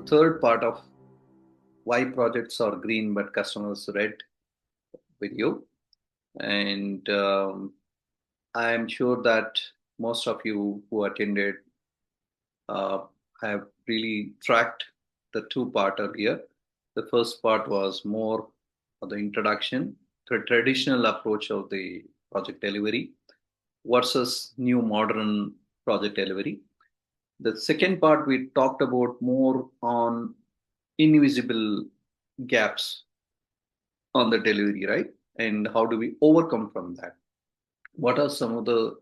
third part of why projects are green but customers red video. And I am sure that most of you who attended uh, have really tracked the two-part earlier. The first part was more of the introduction, the traditional approach of the project delivery versus new modern project delivery. The second part, we talked about more on invisible gaps on the delivery, right? And how do we overcome from that? What are some of the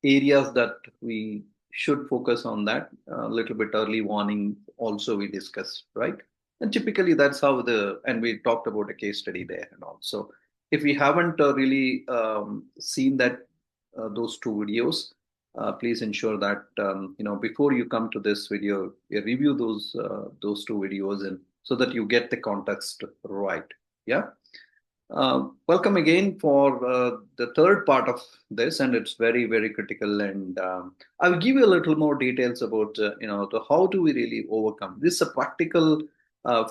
areas that we should focus on that? A little bit early warning also we discussed, right? And typically that's how and we talked about a case study there and all. So if we haven't really seen that those two videos, please ensure that before you come to this video, you review those two videos and so that you get the context right. Yeah. Welcome again for the third part of this, and it's very, very critical. And I'll give you a little more details about how do we really overcome this. Is a practical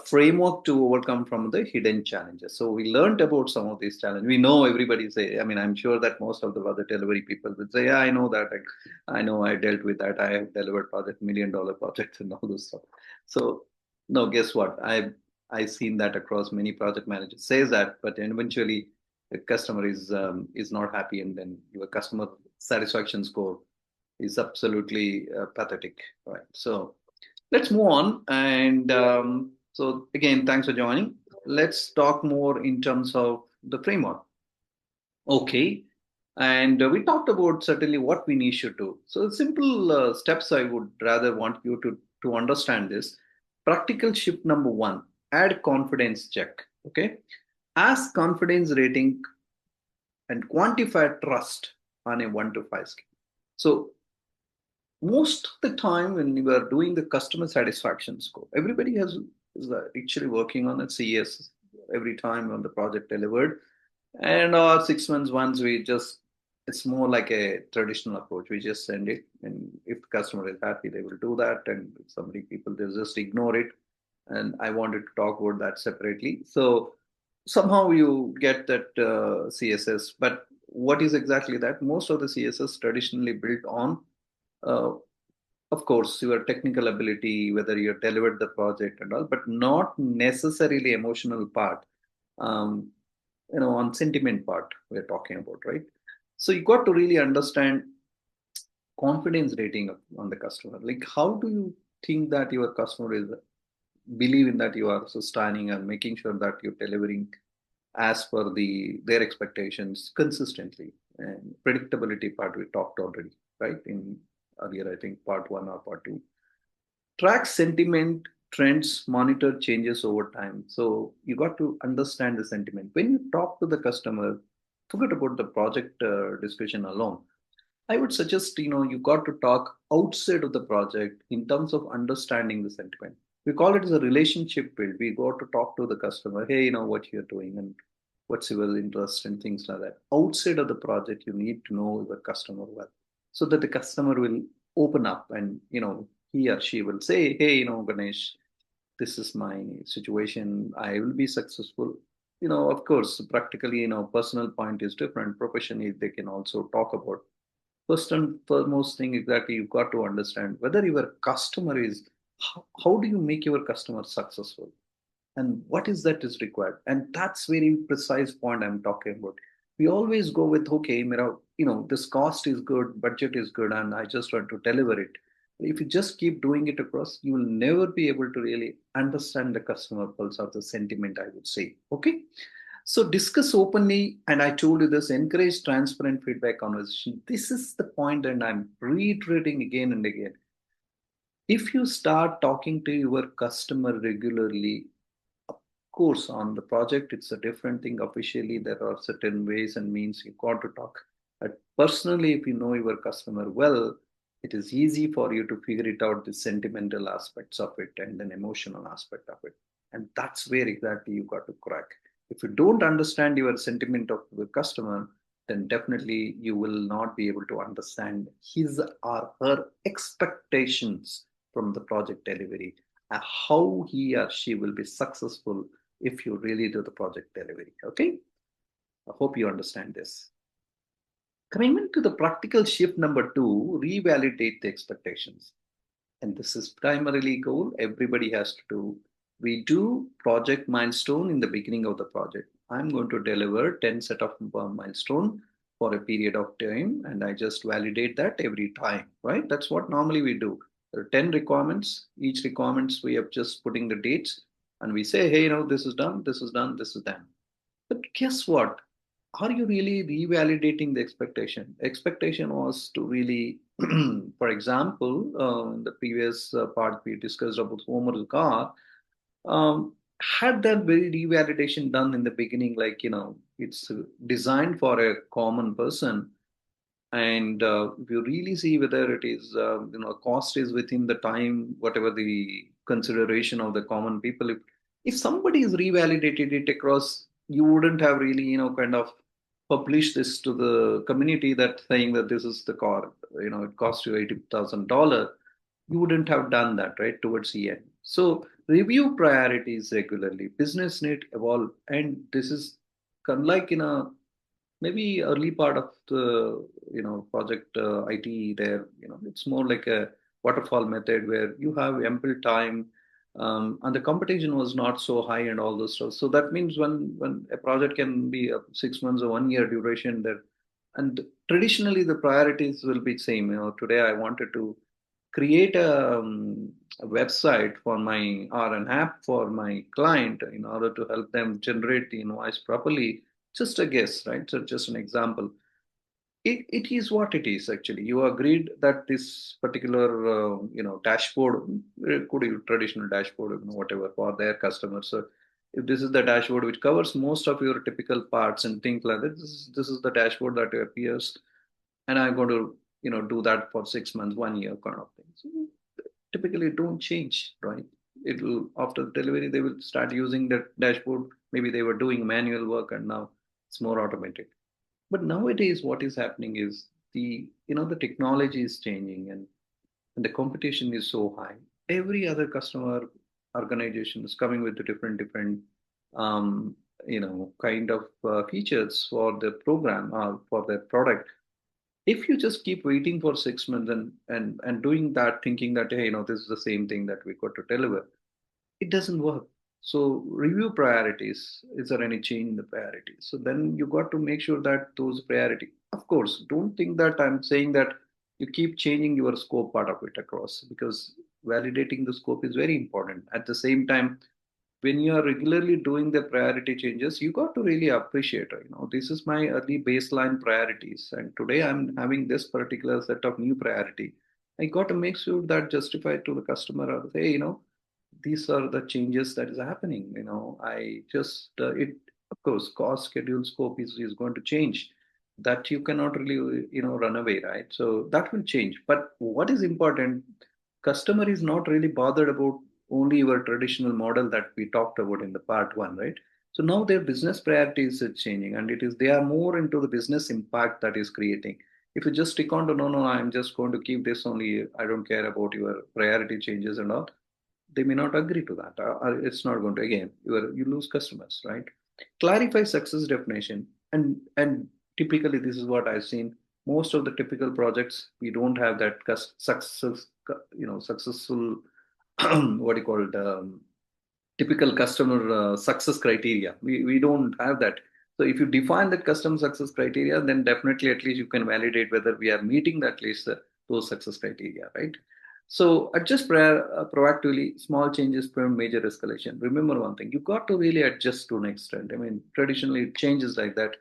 framework to overcome from the hidden challenges. So we learned about some of these challenges. We know everybody say. I mean, I'm sure that most of the other delivery people would say, "Yeah, I know that. I know I dealt with that. I have delivered $1 million projects and all this stuff." So no, guess what? I've seen that across many project managers says that, but eventually the customer is not happy, and then your customer satisfaction score is absolutely pathetic, right? So let's move on, and so again, thanks for joining. Let's talk more in terms of the framework. Okay, and we talked about certainly what we need to do. So simple steps I would rather want you to understand this. Practical shift number one: add confidence check. Okay, ask confidence rating and quantify trust on a 1 to 5 scale. So most of the time when you are doing the customer satisfaction score, everybody is actually working on a CS every time on the project delivered, and our 6 months once we just it's more like a traditional approach. We just send it, and if the customer is happy, they will do that, and if somebody people they just ignore it. And I wanted to talk about that separately. So somehow you get that CSS, but what is exactly that? Most of the CSS traditionally built on uh, of course your technical ability, whether you delivered the project and all, but not necessarily emotional part. um, on sentiment part we're talking about, right? So you got to really understand confidence rating on the customer. Like how do you think that your customer is believe in that you are sustaining and making sure that you're delivering as per their expectations consistently. And predictability part we talked already, right? In earlier, I think part one or part two. Track sentiment trends, monitor changes over time. So you got to understand the sentiment. When you talk to the customer, forget about the project discussion alone. I would suggest, you got to talk outside of the project in terms of understanding the sentiment. We call it as a relationship build. We got to talk to the customer. Hey, what you're doing and what's your interest and things like that. Outside of the project, you need to know the customer well, so that the customer will open up and he or she will say, hey, Ganesh, this is my situation. I will be successful. Of course, practically, personal point is different. Professionally, they can also talk about. First and foremost thing exactly you've got to understand whether your customer is how do you make your customer successful and what is that is required, and that's very precise point I'm talking about. We always go with okay, this cost is good, budget is good, and I just want to deliver it. If you just keep doing it across, you will never be able to really understand the customer pulse or the sentiment, I would say. Okay, so discuss openly, and I told you this, encourage transparent feedback conversation. This is the point, and I'm reiterating again and again. If you start talking to your customer regularly, of course, on the project, it's a different thing. Officially, there are certain ways and means you got to talk. But personally, if you know your customer well, it is easy for you to figure it out, the sentimental aspects of it and then emotional aspect of it. And that's where exactly you got to crack. If you don't understand your sentiment of the customer, then definitely you will not be able to understand his or her expectations from the project delivery. how he or she will be successful if you really do the project delivery. Okay, I hope you understand this. Coming to the practical shift number two, revalidate the expectations. And this is primarily goal everybody has to do. We do project milestone in the beginning of the project. I'm going to deliver 10 set of milestone for a period of time, and I just validate that every time, right? That's what normally we do. There are 10 requirements. Each requirements we have just putting the dates, and we say, hey, this is done, this is done, this is done. But guess what? Are you really revalidating the expectation? Expectation was to really, for example, in the previous part we discussed about home car. Had that very revalidation done in the beginning, like it's designed for a common person, and if you really see whether it is cost is within the time, whatever the consideration of the common people, if somebody is revalidated it across, you wouldn't have really kind of published this to the community that saying that this is the car, it costs you $80,000. You wouldn't have done that, right, towards the end. So review priorities regularly. Business need evolve, and this is unlike in a maybe early part of the project IT. There, it's more like a waterfall method where you have ample time, and the competition was not so high and all those stuff. So that means when a project can be 6 months or 1 year duration there, and traditionally the priorities will be same. Today I wanted to create a website for my or an app for my client in order to help them generate the invoice properly. Just a guess, right? So just an example. It is what it is actually. You agreed that this particular dashboard could be traditional dashboard, whatever for their customers. So if this is the dashboard which covers most of your typical parts and things like that, this is the dashboard that appears, and I'm going to do that for 6 months, 1 year kind of thing. So typically don't change, right? It'll after delivery they will start using that dashboard. Maybe they were doing manual work and now it's more automated. But nowadays, what is happening is the technology is changing, and the competition is so high. Every other customer organization is coming with the different um, kind of features for the program or for their product. If you just keep waiting for 6 months and doing that, thinking that hey, this is the same thing that we got to deliver, it doesn't work. So review priorities. Is there any change in the priorities? So then you got to make sure that those priority. Of course, don't think that I'm saying that you keep changing your scope part of it across, because validating the scope is very important. At the same time, when you are regularly doing the priority changes, you got to really appreciate, this is my early baseline priorities, and today I'm having this particular set of new priority. I got to make sure that justify to the customer or say, these are the changes that is happening. I just it of course cost, schedule, scope is going to change. That you cannot really run away, right? So that will change. But what is important, customer is not really bothered about only your traditional model that we talked about in the part one, right? So now their business priorities is changing, and it is they are more into the business impact that is creating. If you just stick on to no, I'm just going to keep this only, I don't care about your priority changes and all, they may not agree to that. Or it's not going to, again, you lose customers, right? Clarify success definition, and typically this is what I've seen. Most of the typical projects we don't have that success, successful what do you call it, typical customer success criteria. We don't have that. So if you define that customer success criteria, then definitely at least you can validate whether we are meeting that least those success criteria, right? So adjust proactively. Small changes prevent major escalation. Remember one thing: you got to really adjust to an extent. I mean, traditionally it changes like that.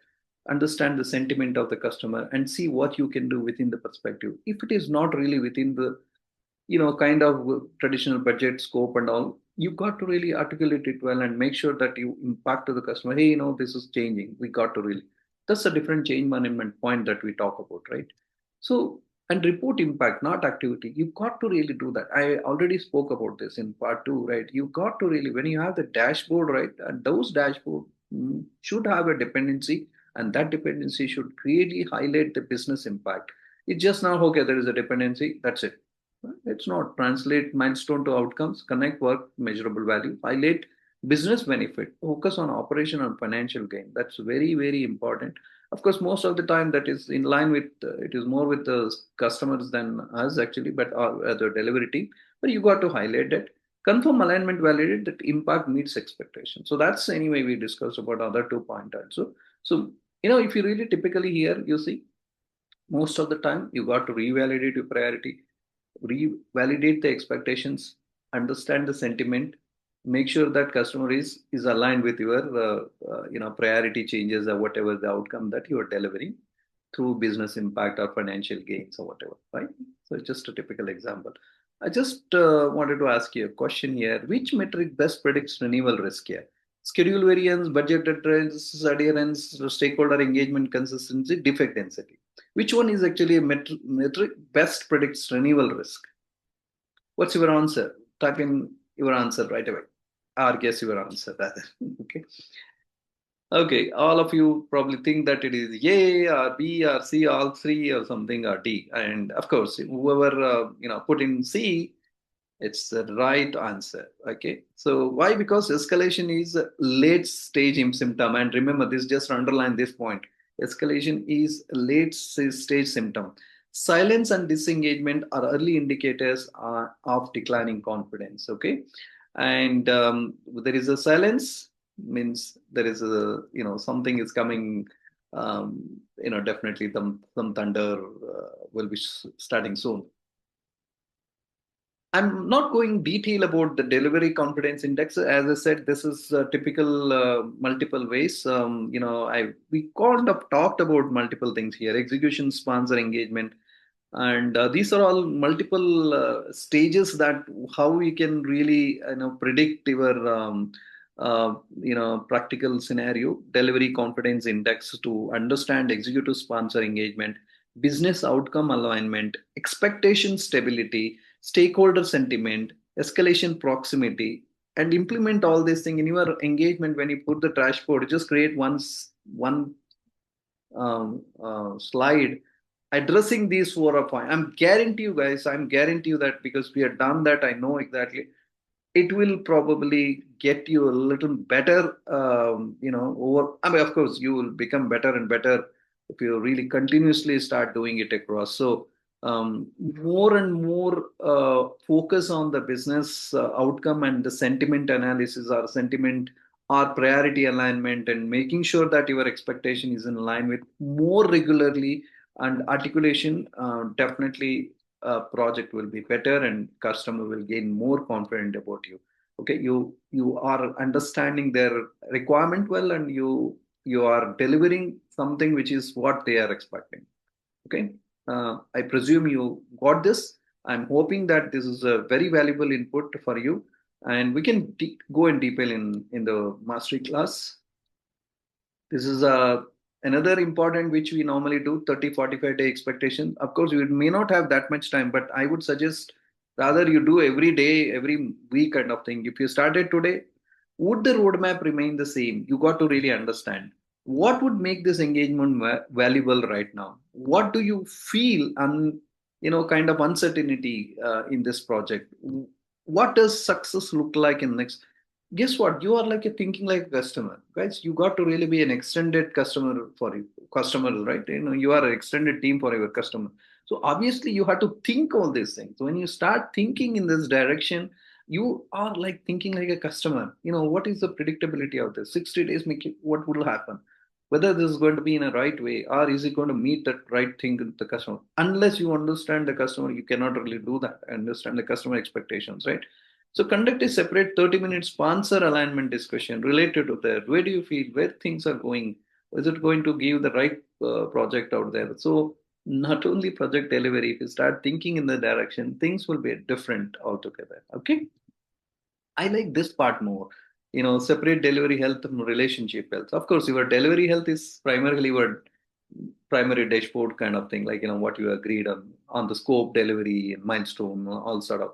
Understand the sentiment of the customer and see what you can do within the perspective. If it is not really within the kind of traditional budget scope and all, you got to really articulate it well and make sure that you impact to the customer. Hey, this is changing. We got to really. That's a different change management point that we talk about, right? So, and report impact, not activity. You got to really do that. I already spoke about this in part two, right? You got to really, when you have the dashboard, right, and those dashboard should have a dependency, and that dependency should really highlight the business impact. It's just now, okay, there is a dependency, that's it. It's not. Translate milestone to outcomes, connect work, measurable value, highlight business benefit, focus on operation and financial gain. That's very, very important. Of course, most of the time that is in line with, it is more with the customers than us actually, but the delivery team. But you got to highlight that. Confirm alignment, validate that impact meets expectation. So that's anyway we discussed about other 2 points also. So, if you really typically here, you see, most of the time you got to revalidate your priority, revalidate the expectations, understand the sentiment, make sure that customer is aligned with your priority changes or whatever the outcome that you are delivering through business impact or financial gains or whatever, right? So just a typical example. I just wanted to ask you a question here. Which metric best predicts renewal risk here? Schedule variance, budget trends, adherence, stakeholder engagement, consistency, defect density. Which one is actually a metric best predicts renewal risk? What's your answer? Type in your answer right away. Or guess your answer rather. Okay. Okay, all of you probably think that it is A or B or C, all three or something or D. And of course, whoever put in C, it's the right answer. Okay. So why? Because escalation is a late stage symptom. And remember this, just underline this point. Escalation is a late stage symptom. Silence and disengagement are early indicators of declining confidence. Okay. And there is a silence means there is a, something is coming, definitely some thunder will be starting soon. I'm not going detail about the delivery confidence index. As I said, this is typical multiple ways. We kind of talked about multiple things here: execution, sponsor engagement, and these are all multiple stages that how we can really predict your practical scenario. Delivery confidence index to understand executive sponsor engagement, business outcome alignment, expectation stability, stakeholder sentiment, escalation proximity, and implement all these things in your engagement. When you put the dashboard, just create one slide addressing these 4 points. I'm guarantee you guys, I'm guarantee you that because we have done that, I know exactly it will probably get you a little better, over. I mean, of course, you will become better and better if you really continuously start doing it across. So, more and more focus on the business outcome and the sentiment analysis or sentiment or priority alignment and making sure that your expectation is in line with more regularly and articulation. Definitely project will be better and customer will gain more confident about you. Okay, you are understanding their requirement well, and you are delivering something which is what they are expecting. Okay, I presume you got this. I'm hoping that this is a very valuable input for you, and we can go in detail in the mastery class. This is another important which we normally do, 30, 45-day expectation. Of course, you may not have that much time, but I would suggest rather you do every day, every week kind of thing. If you started today, would the roadmap remain the same? You got to really understand what would make this engagement valuable right now. What do you feel and kind of uncertainty in this project? What does success look like in next? Guess what, you are like a thinking like a customer, guys. You got to really be an extended customer for you customer, right? You are an extended team for your customer. So obviously you have to think all these things. So when you start thinking in this direction, you are like thinking like a customer. What is the predictability of this 60 days? Make it, what will happen, whether this is going to be in a right way or is it going to meet that right thing with the customer. Unless you understand the customer, you cannot really do that, understand the customer expectations, right? So conduct a separate 30-minute sponsor alignment discussion related to that. Where do you feel where things are going? Is it going to give the right project out there? So not only project delivery, if you start thinking in the direction, things will be different altogether. Okay. I like this part more. Separate delivery health from relationship health. Of course, your delivery health is primarily your primary dashboard kind of thing, like what you agreed on the scope, delivery, milestone, all sort of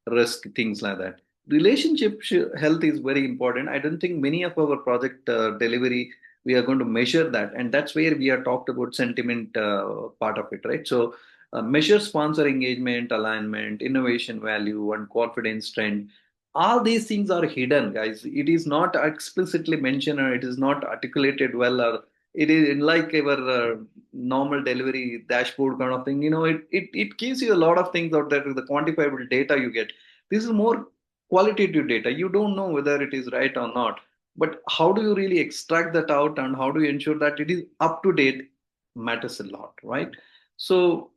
risk things like that. Relationship health is very important. I don't think many of our project delivery we are going to measure that, and that's where we are talked about sentiment part of it, right? So measure sponsor engagement, alignment, innovation value, and confidence trend. All these things are hidden, guys. It is not explicitly mentioned, or it is not articulated well, or it is like our normal delivery dashboard kind of thing. It gives you a lot of things out there, the quantifiable data you get. This is more qualitative data. You don't know whether it is right or not, but how do you really extract that out, and how do you ensure that it is up to date, matters a lot, right? So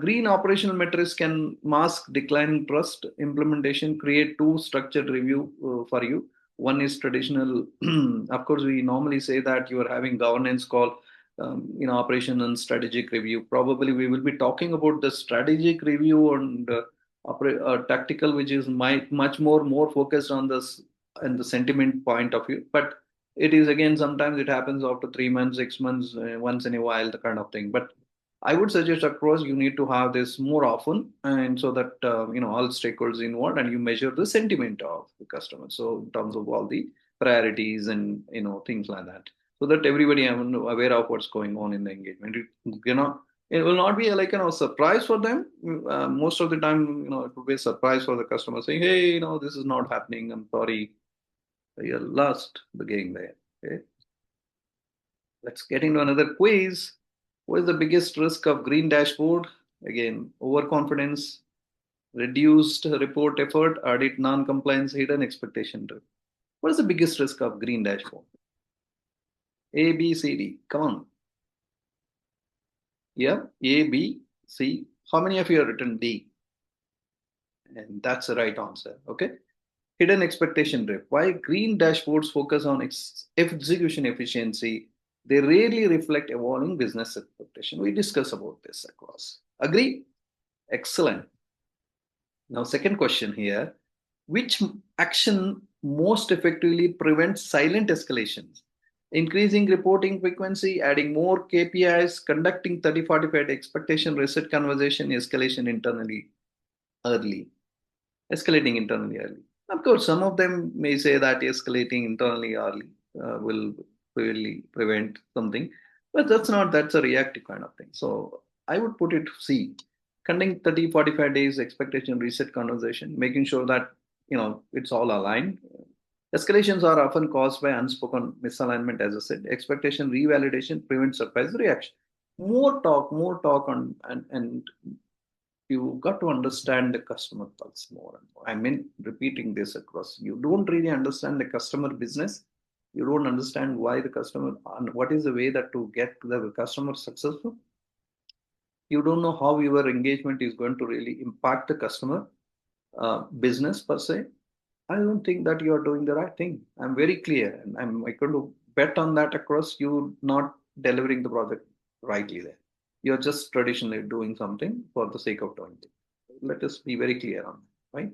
green operational metrics can mask declining trust. Implementation create two structured review for you. One is traditional. Of course, we normally say that you are having governance call, operation and strategic review. Probably we will be talking about the strategic review and tactical, which is much more focused on this and the sentiment point of view. But it is again, sometimes it happens after 3 months, 6 months, once in a while, the kind of thing. But I would suggest across you need to have this more often, and so that all stakeholders involved, and you measure the sentiment of the customer. So in terms of all the priorities and things like that, so that everybody is aware of what's going on in the engagement. It will not be like surprise for them. Most of the time, it will be a surprise for the customer saying, "Hey, this is not happening. I'm sorry, you're lost the game there." Okay, let's get into another quiz. What is the biggest risk of green dashboard? Again, overconfidence, reduced report effort, audit non-compliance, hidden expectation. What is the biggest risk of green dashboard? A, B, C, D. Come on. Yeah, A, B, C. How many of you have written D? And that's the right answer. Okay. Hidden expectation drift. Why green dashboards focus on execution efficiency? They rarely reflect evolving business expectation. We discuss about this across. Agree? Excellent. Now, second question here. Which action most effectively prevents silent escalations? Increasing reporting frequency, adding more KPIs, conducting 30-45 expectation reset conversation, escalation internally early. Escalating internally early. Of course, some of them may say that escalating internally early will really prevent something, but that's a reactive kind of thing. So I would put it C, conducting 30-45 days expectation reset conversation, making sure that it's all aligned. Escalations are often caused by unspoken misalignment, as I said. Expectation revalidation prevents surprise reaction. More talk on and you got to understand the customer pulse more and more. I mean, repeating this across. You don't really understand the customer business. You don't understand why the customer and what is the way that to get the customer successful. You don't know how your engagement is going to really impact the customer business per se. I don't think that you are doing the right thing. I'm very clear, and I'm going to bet on that across you not delivering the project rightly there. You're just traditionally doing something for the sake of doing it. Let us be very clear on that, right?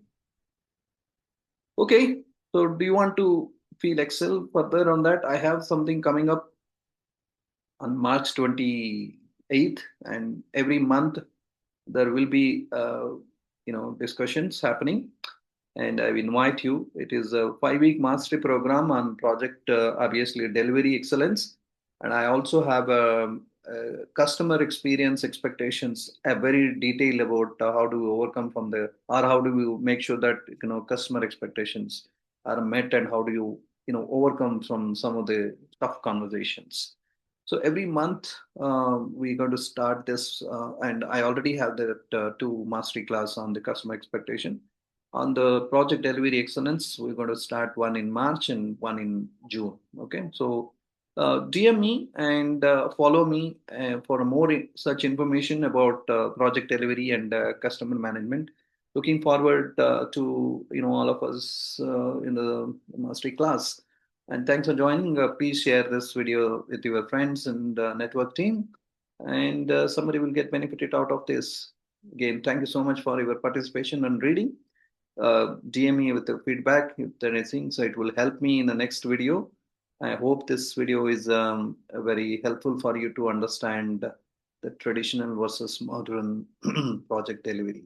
Okay, so do you want to feel excel further on that? I have something coming up on March 28th, and every month there will be discussions happening, and I invite you. It is a 5-week mastery program on project, obviously delivery excellence, and I also have a customer experience expectations, a very detailed about how do we overcome from the, or how do we make sure that customer expectations are met, and how do you overcome from some of the tough conversations. So every month we're going to start this, and I already have the two mastery class on the customer expectation. On the project delivery excellence, we're going to start one in March and one in June. Okay, so DM me and follow me for more such information about project delivery and customer management. Looking forward to all of us in the mastery class. And thanks for joining. Please share this video with your friends and network team, and somebody will get benefited out of this. Again, thank you so much for your participation and reading. DM me with the feedback if there is anything, so it will help me in the next video. I hope this video is very helpful for you to understand the traditional versus modern project delivery.